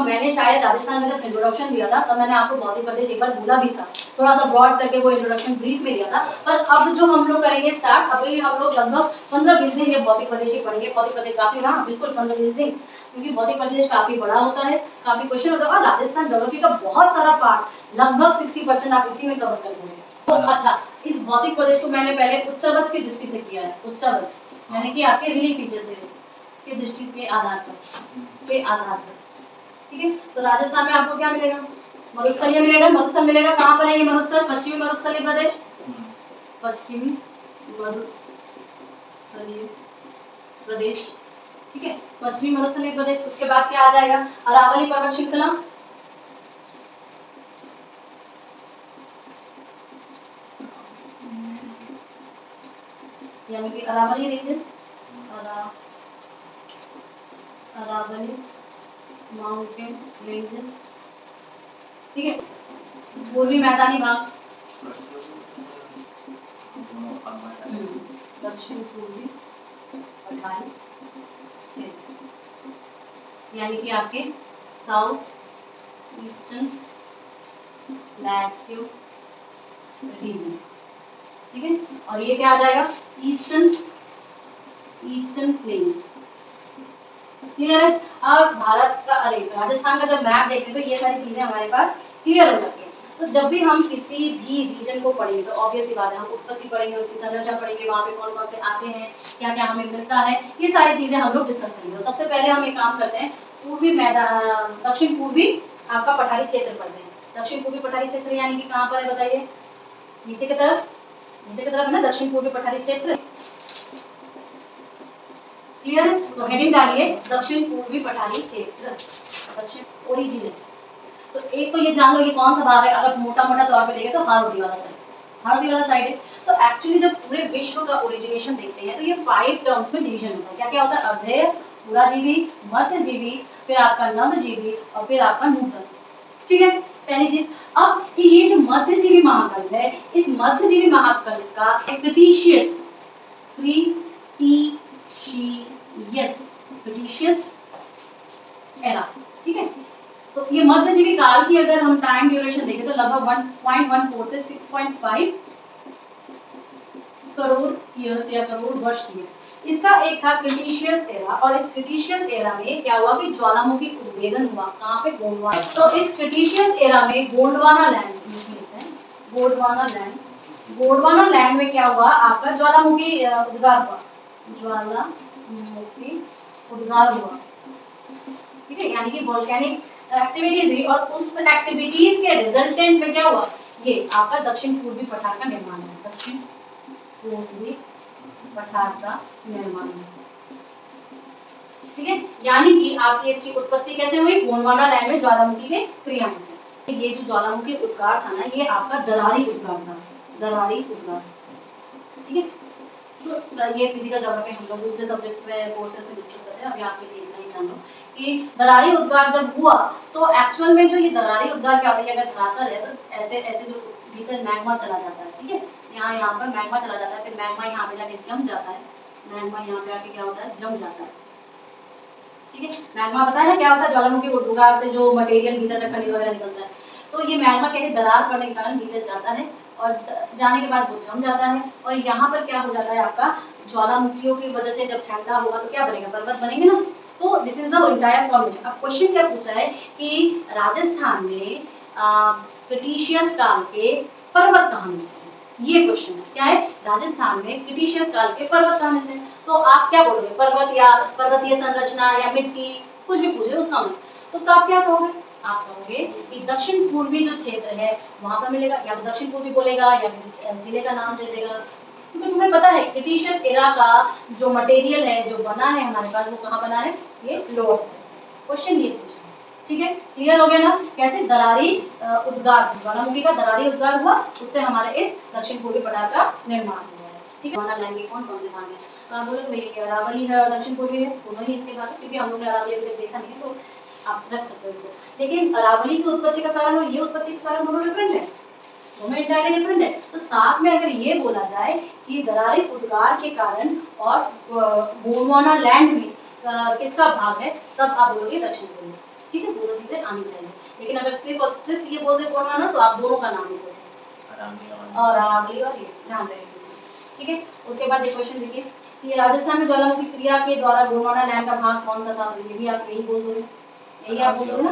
मैंने शायद राजस्थान का जब इंट्रोडक्शन दिया था तब मैंने आपको भौतिक प्रदेश एक बार बोला भी था, थोड़ा सा ब्रॉड करके वो इंट्रोडक्शन ब्रीफ में दिया था। पर अब जो हम लोग करेंगे स्टार्ट, अभी हम लोग लगभग 15-20 दिन ये भौतिक प्रदेश ही पढ़ेंगे। भौतिक प्रदेश काफी, हाँ बिल्कुल 15-20 दिन, क्योंकि भौतिक प्रदेश काफी बड़ा होता है, काफी क्वेश्चन होता है और राजस्थान ज्योग्राफी का बहुत सारा पार्ट लगभग 60% आप इसी में कवर कर देंगे। तो अच्छा, इस भौतिक प्रदेश को मैंने पहले उच्चावच की दृष्टि से किया है। उच्चावच यानी कि आपके रिलीफ फीचर से के दृष्टि के आधार पर, ठीक है। तो राजस्थान में आपको क्या मिलेगा? मरुस्थलीय मिलेगा। मरुस्थल मिलेगा, कहाँ पर है ये मरुस्थल? पश्चिमी मरुस्थलीय प्रदेश, पश्चिमी मरुस्थलीय प्रदेश, ठीक है, पश्चिमी मरुस्थलीय प्रदेश। उसके बाद क्या आ जाएगा? अरावली पर्वत श्रृंखला, यानी कि Aravalli ranges, Aravalli mountain ranges, ठीक है। पूर्वी मैदानी भाग, दक्षिण पूर्वी पठारी क्षेत्र, यानी कि आपके साउथ ईस्टर्न प्लेट्यू रीजन, ठीक है। और ये क्या आ जाएगा? ईस्टर्न प्लेन, क्लियर है। अब भारत का, अरे राजस्थान का जब मैप देखते तो ये सारी चीजें हमारे पास क्लियर हो जाती है। तो जब भी हम किसी भी रीजन को पढ़ेंगे तो ऑब्वियस सी बात है, हम उत्पत्ति पढ़ेंगे, उसकी संरचना पढ़ेंगे, वहाँ पे कौन कौन से आते हैं, क्या क्या हमें मिलता है, ये सारी चीजें हम लोग डिस्कस करेंगे। तो सबसे पहले हम एक काम करते हैं, पूर्वी मैदान, दक्षिण पूर्वी आपका पठारी क्षेत्र पढ़ते हैं। दक्षिण पूर्वी पठारी क्षेत्र यानी कि कहाँ पर है बताइए? नीचे की तरफ, नीचे की तरफ है ना दक्षिण पूर्वी पठारी क्षेत्र, क्लियर है। तो हेडिंग डालिए दक्षिण पूर्वी पठारी क्षेत्र, दक्षिण ओरिजिन। तो एक तो ये जान लो ये कौन सा भाग है, अगर मोटा मोटा तौर पे देखें तो हारौती वाला साइड, हारौती वाला साइड है। तो एक्चुअली जब पूरे विश्व का ओरिजिनेशन देखते हैं तो ये 5 टर्म्स में डिवीजन होता है। क्या क्या होता है? अर्धेय, पूराजीवी, मध्यजीवी, फिर आपका नवजीवी और फिर आपका नूतन, ठीक है। पहली चीज, अब ये जो मध्यजीवी महाकल्प है, इस मध्यजीवी महाकल्प का क्रिटेशियस, क्रिटेशियस एरा, ठीक है। तो ये मध्यजीवी काल की अगर हम टाइम ड्यूरेशन देखें तो लगभग 1.14 से 6.5 करोड़ ईयर्स या करोड़ वर्ष की है। इसका एक था क्रिटेशियस एरा, और इस क्रिटेशियस एरा में क्या हुआ कि ज्वालामुखी उद्भेदन हुआ। कहाँ पे? गोंडवाना। तो इस क्रिटेशियस एरा में Gondwana land, Gondwana land, Gondwana land में क्या हुआ? आपका ज्वालामुखी उद्गार हुआ, ज्वालामुखी उद्गार हुआ, ठीक है। यानी कि वोल्केनिक एक्टिविटीज हुई और उस एक्टिविटीज के रिजल्टेंट में क्या हुआ? ये आपका दक्षिण पूर्वी पठार का निर्माण है, दक्षिण पूर्वी पठार का निर्माण, ठीक है। यानी कि आपकी इसकी उत्पत्ति कैसे हुई? गोंडवाना लैंड में ज्वालामुखी के क्रियाएं से। ये जो ज्वालामुखी उद्गार था ना, ये आपका दरारी उद्गार था, दरारी उद्गार, ठीक है। तो ये फिजिकल ज्योग्राफी हम लोग दूसरे सब्जेक्ट में कोर्सेज में डिस्कस करते हैं, अभी आपके लिए इतना ही जान लो कि दरारी उद्गार जब हुआ तो एक्चुअल में जो ये दरारी उद्गार क्या होता है, अगर धरातल है तो ऐसे ऐसे जो भीतर मैग्मा चला जाता है, ठीक है, यहाँ पर मैग्मा चला जाता है, फिर मैग्मा यहाँ पे जाके जम जाता है, मैग्मा यहाँ पे आके क्या होता है? जम जाता है, ठीक है। मैग्मा पता है ना क्या होता है? ज्वालामुखी उद्गार से जो मटेरियल भीतर का खनिज वगैरह निकलता है, तो ये मैग्मा क्या है? दरार पड़ने के कारण भीतर जाता है और जाने के बाद वो जम जाता है, और यहाँ पर क्या हो जाता है आपका? ज्वालामुखियों की वजह से जब ठंडा होगा तो क्या बनेगा? पर्वत बनेंगे ना। तो this is the entire formation. अब क्वेश्चन क्या पूछा है कि राजस्थान में क्रिटेशियस काल के पर्वत कहाँ मिलते हैं, ये क्वेश्चन है। क्या है? राजस्थान में क्रिटेशियस काल के पर्वत कहाँ मिलते हैं। तो आप क्या बोलोगे? पर्वत या पर्वतीय संरचना या मिट्टी, कुछ भी पूछ रहे हो उसका मतलब, तो आप क्या कहोगे? आप कहोगे कि दक्षिण पूर्वी जो क्षेत्र है वहां पर मिलेगा, या तो दक्षिण पूर्वी बोलेगा या किसी जिले का नाम दे देगा, क्योंकि तुम्हें पता है क्रिटेशियस एरा का जो मटेरियल है, जो बना है हमारे पास, वो कहाँ बना है? ये लोअर से। क्वेश्चन ये पूछा, ठीक है। क्लियर हो गया ना? कैसे? दरारी उद्गार से, ज्वालामुखी का दरारी उद्गार हुआ, उससे हमारे इस दक्षिण पूर्वी पठार का निर्माण हुआ है, ठीक है। लैंड के कौन कौन से भाग है? बोले तो भैया अरावली है और दक्षिण पूर्वी है, दोनों ही इसके बाद, क्योंकि हम लोग ने अरावली अभी तक देखा नहीं है तो आप रख सकते हो इसको। लेकिन अरावली की उत्पत्ति का कारण और ये उत्पत्ति का कारण दोनों डिफरेंट है, दोनों इंटायरली डिफरेंट है। तो साथ में अगर ये बोला जाए कि दरारी उद्गार के कारण और गोंडवाना लैंड में किसका भाग है, तब आप बोलोगे दक्षिण पूर्वी, ठीक है, दोनों चीजें आनी चाहिए। लेकिन अगर सिर्फ और सिर्फ ये बोल दे गोंडवाना तो आप दोनों का नाम लिखोगे, और अरावली और ये ध्यान रखिए, ठीक है। उसके बाद ये क्वेश्चन देखिए, ये राजस्थान में ज्वालामुखी क्रिया के द्वारा गोंडवाना लैंड का भाग कौन सा था, तो ये भी आप यही बोल दोगे, यही आप बोल दोगे ना।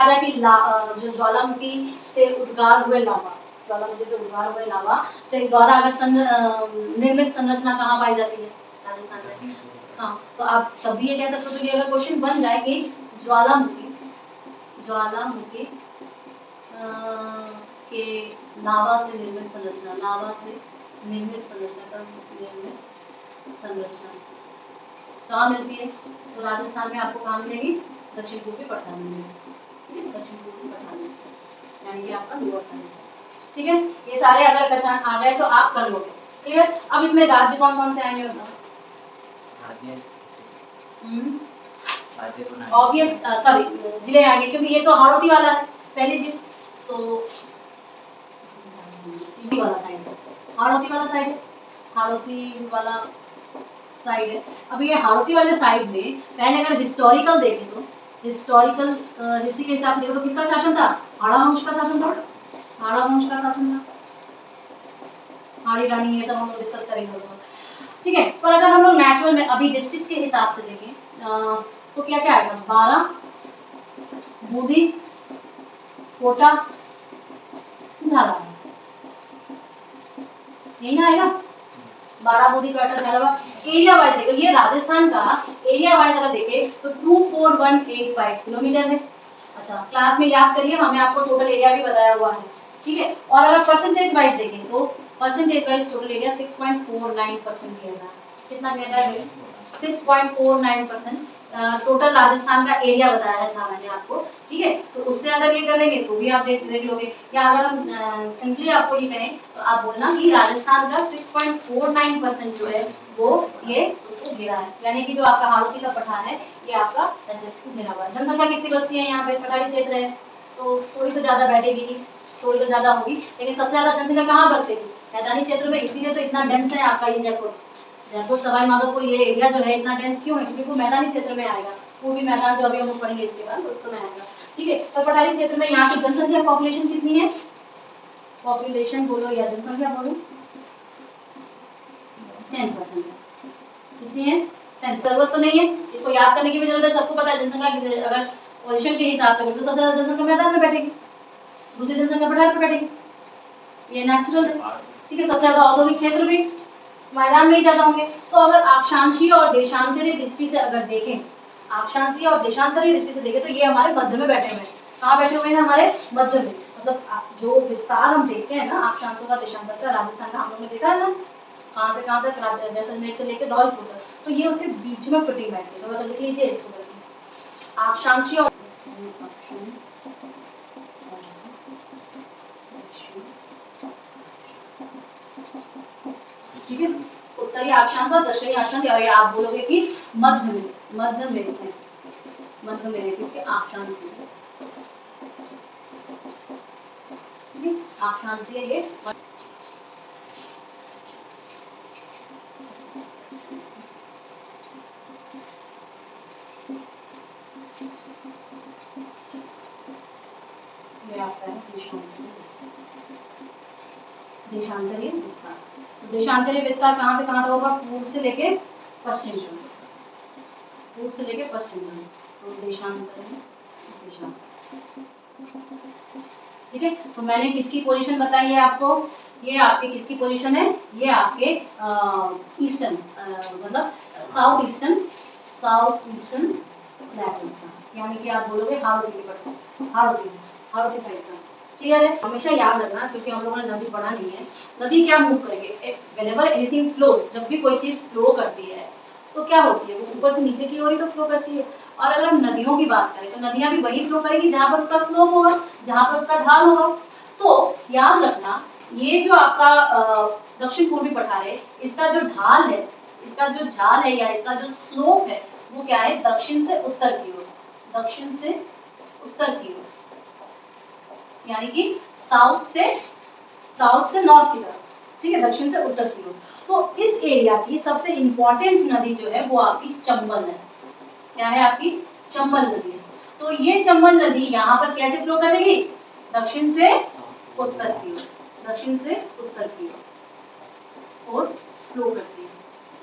हालांकि जो ज्वालामुखी से उद्गार हुए लावा, ज्वालामुखी से उद्गार हुए लावा से द्वारा अगर निर्मित संरचना कहाँ पाई जाती है, राजस्थान में। हाँ, तो आप तब भी ये कह सकते हो, तो ये अगर क्वेश्चन बन जाए कि ज्वालामुखी के लावा से निर्मित संरचना, लावा से निर्मित संरचना का निर्मित संरचना कहाँ मिलती है, तो राजस्थान में आपको कहाँ मिलेगी, दक्षिण पूर्वी पठान में, दक्षिण पूर्वी पठान में, यानी कि आपका लोअर का हिस्सा, ठीक है। ये सारे अगर पहचान आ गए तो आप कर लोगे, क्लियर। अब इसमें राज्य कौन कौन से आएंगे बताओ। ऑब्वियस, सॉरी जिले आएंगे, क्योंकि ये तो हाड़ौती वाला है पहली चीज, तो वाला साइड है, हाड़ौती वाला साइड है, हाड़ौती वाला साइड है। अब ये हाड़ौती वाले साइड में पहले अगर हिस्टोरिकल देखें तो हिस्टोरिकल हिस्ट्री के हिसाब से देखो तो किसका शासन था, हाड़ा वंश का शासन था, हाड़ा वंश का शासन था, हाड़ी रानी, ये सब हम लोग डिस्कस करेंगे उस वक्त, ठीक है। पर अगर हम लोग नेचुरल में अभी डिस्ट्रिक्ट के हिसाब से देखें तो क्या क्या आएगा, बारा, बूंदी, कोटा, झालावाड़, यही ना आएगा, बारा, बूंदी, कोटा, झालावाड़। एरिया वाइज देखो, ये राजस्थान का एरिया वाइज अगर देखे तो 24185 किलोमीटर है। अच्छा, क्लास में याद करिए, हमने आपको टोटल एरिया भी बताया हुआ है, ठीक है। और अगर परसेंटेज वाइज देखें तो परसेंटेज वाइज टोटल एरिया 6.49% दिया है। कितना दिया है, 6.49% टोटल राजस्थान का एरिया बताया था मैंने आपको, ठीक है। तो उससे अगर ये कर लेंगे तो भी आप देख लोगे, या अगर हम सिंपली आपको ये कहें तो आप बोलना कि राजस्थान का 6.49% जो है वो ये उसको घेरा है, यानी कि जो आपका हाड़ौती का पठार है ये आपका ऐसे घेरा हुआ है। जनसंख्या कितनी बसती है यहाँ पे, पठारी क्षेत्र है तो थोड़ी तो ज्यादा बैठेगी, थोड़ी तो ज्यादा होगी, लेकिन सबसे ज्यादा जनसंख्या कहाँ बसेगी, मैदानी क्षेत्र में। इसीलिए तो इतना डेंस है आपका ये जयपुर सवाई माधोपुर, ये एरिया जो है इतना डेंस क्यों है, क्योंकि वो मैदानी क्षेत्र में आएगा, पूर्वी मैदान जो अभी हम लोग पढ़ेंगे इसके बाद उस समय आएगा, ठीक है। तो पठारी क्षेत्र में यहाँ की जनसंख्या पॉपुलेशन कितनी है, पॉपुलेशन बोलो या जनसंख्या बोलो, 10% है। कितनी है, 10। जरूरत तो नहीं है इसको याद करने की भी जरूरत है, सबको पता है जनसंख्या अगर पोजिशन के हिसाब से तो सबसे ज्यादा जनसंख्या मैदान में बैठेगी, दूसरी जनसंख्या पठार पर बैठेगी, ये नेचुरल है, ठीक है। सबसे ज्यादा औद्योगिक क्षेत्र भी मैदान में ही ज्यादा होंगे। तो अगर अक्षांशीय और देशांतरीय दृष्टि से अगर देखें, अक्षांशीय और देशांतरीय दृष्टि से देखें तो ये हमारे मध्य में बैठे हुए हैं। कहाँ बैठे हुए हैं, हमारे मध्य में, मतलब जो विस्तार हम देखते हैं ना अक्षांशों का देशांतर का, राजस्थान का हम लोग ने देखा है ना, कहाँ से कहाँ तक, जैसलमेर से लेकर धौलपुर तक, तो ये उसके बीच में फिटिंग बैठती है। थोड़ा सा लिख लीजिए इसको करके, अक्षांशीय, ठीक है, उत्तरी अक्षांश और दक्षिणी अक्षांश, और ये आप बोलोगे कि मध्य में, मध्य में है, मध्य में है किसके, अक्षांश से, अक्षांशीय ये देशांतरीय विस्तार। देशांतरीय विस्तार कहाँ से कहाँ तक होगा, पूर्व से लेके पश्चिम तक, पूर्व से लेके पश्चिम तक, तो देशांतरीय, ठीक है। तो मैंने किसकी पोजीशन बताई है आपको, ये आपके किसकी पोजीशन है, ये आपके ईस्टर्न, मतलब साउथ ईस्टर्न लैटरल, यानी कि आप बोलोगे हाड़ौती के पट्टा, हाड़ौती साइड का, क्लियर है। हमेशा याद रखना, क्योंकि हम लोगों ने नदी पढ़ा नहीं है, नदी क्या मूव करेगी, व्हेनेवर एनीथिंग फ्लोज, जब भी कोई चीज फ्लो करती है तो क्या होती है, वो ऊपर से नीचे की ओर ही तो फ्लो करती है। और अगर हम नदियों की बात करें तो नदियां भी वही फ्लो करेगी जहां पर उसका स्लोप होगा, जहां पर उसका ढाल होगा। तो याद रखना, ये जो आपका दक्षिण पूर्वी पठार है, इसका जो ढाल है, इसका जो ढाल है या इसका जो स्लोप है वो क्या है, दक्षिण से उत्तर की ओर, दक्षिण से उत्तर की ओर, यानी कि साउथ से नॉर्थ की तरफ, ठीक है, दक्षिण से उत्तर की ओर। तो इस एरिया की सबसे इंपॉर्टेंट नदी जो है वो आपकी चंबल है। क्या है आपकी, चंबल नदी है। तो ये चंबल नदी यहाँ पर कैसे फ्लो करेगी? दक्षिण से उत्तर की ओर, दक्षिण से उत्तर की ओर फ्लो करती है,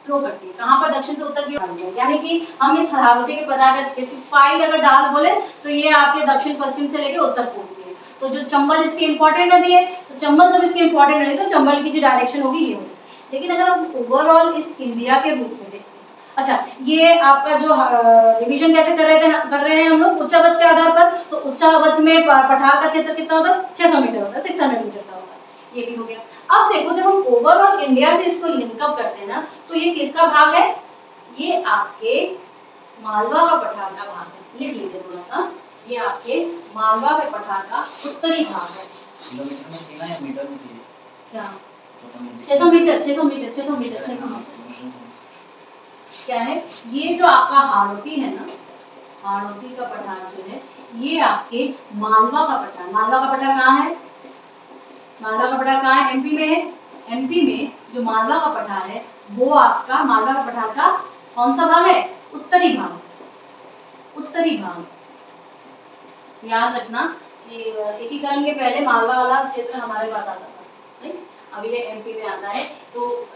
फ्लो करती है। कहाँ पर? दक्षिण से उत्तर की ओर। यानी कि हम इस हारोती के पदार्थ का स्पेसिफाइड अगर डाल बोले तो ये आपके दक्षिण पश्चिम से लेके उत्तर पूर्व की है। तो जो चंबल इसकी इंपॉर्टेंट नदी है, तो चंबल जब इसकी इंपॉर्टेंट नदी तो चंबल की जो डायरेक्शन होगी ये होगी। लेकिन अगर हम ओवरऑल इस इंडिया के रूप में देखते हैं, अच्छा ये आपका जो रिवीजन कैसे कर रहे हैं हम लोग उच्चावच के आधार पर, तो उच्चावच में पठार का क्षेत्र कितना होता है? 600 मीटर होता है, 600 मीटर का होता है। ये भी हो गया। अब देखो जब हम ओवरऑल इंडिया से इसको लिंकअप करते हैं ना, तो ये किसका भाग है? ये आपके मालवा का पठार का भाग है। लिख लीजिए थोड़ा सा, ये आपके मालवा के पठार का उत्तरी भाग है। किलोमीटर में थी ना या मीटर में थी? क्या 600 मीटर, 600 मीटर, 600 मीटर, 600 मीटर क्या है? ये जो आपका हाड़ौती है ना, हाड़ौती का पठार जो है ये आपके मालवा का पठार, मालवा का पठार कहाँ है? मालवा का पठार कहाँ है? एमपी में है। एमपी में जो मालवा का पठार है वो आपका मालवा का पठार का कौन सा भाग है? उत्तरी भाग, उत्तरी भाग। याद रखना कि एकीकरण के पहले मालवा वाला क्षेत्र हमारे पास आता था, राइट? अभी ये एमपी में आता है, तो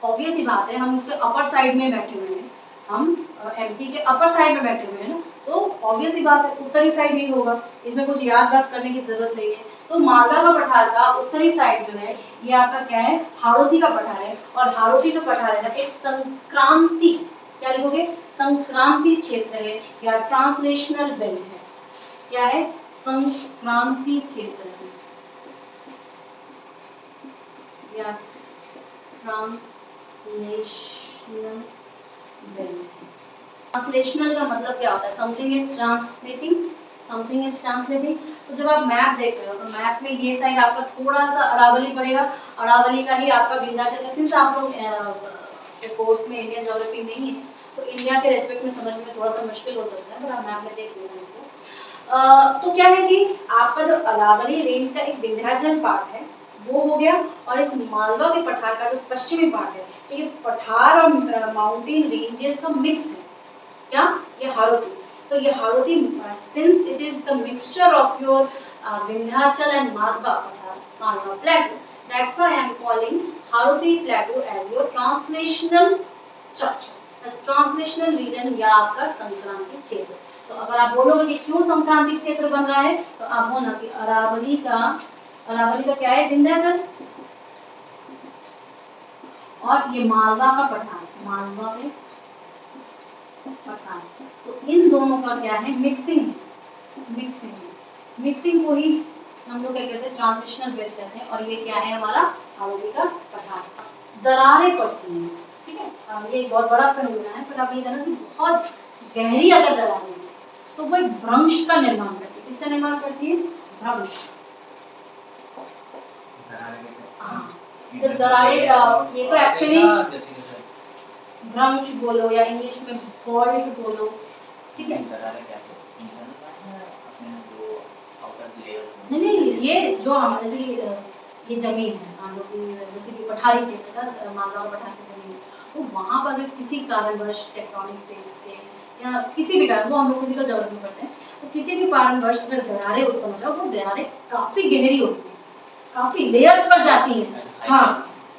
ऑब्वियस ही बात है हम इसके अपर साइड में बैठे हुए हैं, हम एमपी के अपर साइड में बैठे हुए हैं ना, तो ऑब्वियस ही बात है उत्तरी साइड ही होगा, इसमें कुछ याद बात करने की जरूरत नहीं है। तो मालवा का पठार का उत्तरी साइड जो है ये आपका क्या है? हाड़ौती का पठार है। और हाड़ौती जो पठार है ना एक संक्रांति, क्या लिखोगे? संक्रांति क्षेत्र है या ट्रांसलेशनल बेल्ट है। क्या है? संक्रांति क्षेत्र है या ट्रांसलेशनल बेल्ट। ट्रांसलेशनल का मतलब क्या होता है? Something is translating, something is translating. तो जब आप मैप देख रहे हो तो मैप में ये साइड आपका थोड़ा सा अरावली पड़ेगा, अरावली का ही आपका विंध्याचल है। सिंस आप लोग कोर्स में इंडियन ज्योग्राफी नहीं है तो इंडिया के रेस्पेक्ट में समझ में थोड़ा सा मुश्किल हो सकता है, पर आप मैप में देख लेना इसको। तो क्या है कि आपका जो अरावली रेंज का एक विंध्याचल पार्ट है वो हो गया, और इस मालवा के पठार का जो पश्चिमी पार्ट है, तो ये पठार और माउंटेन रेंजेस का मिक्स है। क्या? ये हाड़ौती। तो ये Hadoti since it is the mixture of your Vindhyachal and Malwa पठार, Malwa plateau, that's why I am calling Hadoti plateau as your translational structure, as translational region या आपका संक्रांति क्षेत्र। तो अगर आप बोलोगे कि क्यों संक्रांति क्षेत्र बन रहा है, तो आप बोलना कि अरावली का क्या है? विंध्याचल, और ये मालवा का पठार, मालवा के पठार, तो इन दोनों का क्या है? मिक्सिंग है, मिक्सिंग है। मिक्सिंग को ही हम लोग क्या कहते हैं? ट्रांसलेशनल बेल्ट कहते हैं। और ये क्या है? हमारा हाड़ौती का पठार। दरारें पड़ती हैं, ठीक है? ये एक बहुत बड़ा फेनोमेना है, पर आप ये जानो कि बहुत गहरी अगर दरारें हैं तो वो एक भ्रंश का निर्माण करती है। किसका निर्माण करती है? भ्रंश। हाँ, जब दरारें, ये तो एक्चुअली भ्रंश बोलो या इंग्लिश में फॉल्ट बोलो, ठीक है? नहीं, ये जो हम जैसे ये जमीन है मान लो कि जैसे कि पठारी क्षेत्र का मालवा का पठार की जमीन, तो वहाँ पर अगर किसी कारणवश टेक्टोनिक प्लेट्स के या किसी भी कारण, वो हम लोग फिजिकल ज्योग्राफी में पढ़ते हैं, तो किसी भी कारणवश अगर दरारें उत्पन्न हो जाए, वो दरारें काफी गहरी होती हैं, काफी लेयर्स पर जाती हैं, हाँ,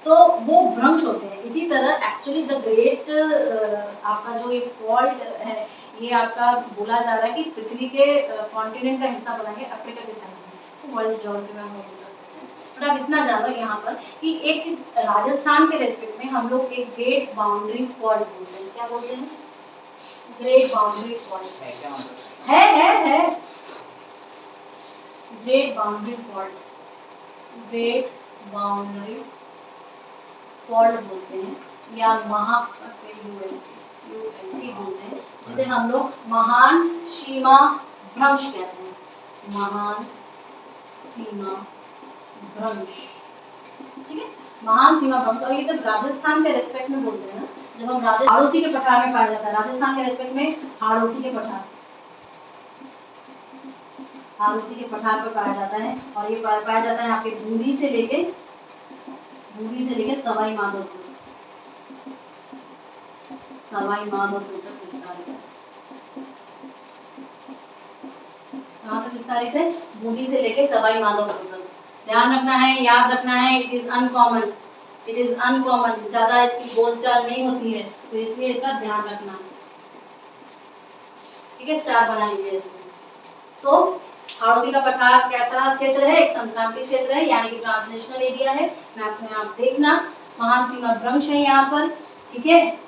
तो वो भ्रंश होते हैं। इसी तरह एक्चुअली द ग्रेट आपका जो एक फॉल्ट है ये आपका बोला जा रहा है कि पृथ्वी के कॉन्टिनेंट का हिस्सा बना है अफ्रीका के साइड में, तो वर्ल्ड ज्योग्राफी में हम लोग डिस्कस करते हैं। बट आप इतना जानो यहाँ पर कि एक राजस्थान के रेस्पेक्ट में हम लोग एक ग्रेट बाउंड्री फॉल्ट बोलते हैं। क्या बोलते हैं? ग्रेट बाउंड्री फॉल्ट है great boundary fault, great boundary fault बोलते हैं या यूएनटी बोलते हैं, जिसे हम लोग महान सीमा भ्रंश कहते हैं, महान सीमा भ्रंश, ठीक है? महान सीमा भ्रंश। और ये जब राजस्थान के रेस्पेक्ट में बोलते हैं ना, जब हम हाड़ौती के पठार में पाया जाता है, राजस्थान के रेस्पेक्ट में हाड़ौती के पठार, हाड़ौती के पठार पर पाया जाता है, और ये पाया जाता है आपके बूंदी से लेके सवाई माधोपुर, सवाई माधोपुर तक विस्तारित है। कहाँ तक विस्तारित है? बूंदी से लेके सवाई माधोपुर तक। ध्यान रखना है, याद रखना है, it is uncommon, it is uncommon, ज्यादा इसकी बोलचाल नहीं होती है, तो इसलिए इसका ध्यान रखना है। ठीक है, स्टार बना लीजिए इसको। तो हाड़ौती का पठार कैसा क्षेत्र है? एक संक्रांति क्षेत्र है, यानी कि ट्रांसनेशनल एरिया है। मैप में आप देखना, महान सीमा भ्रंश है यहाँ पर। ठीक है,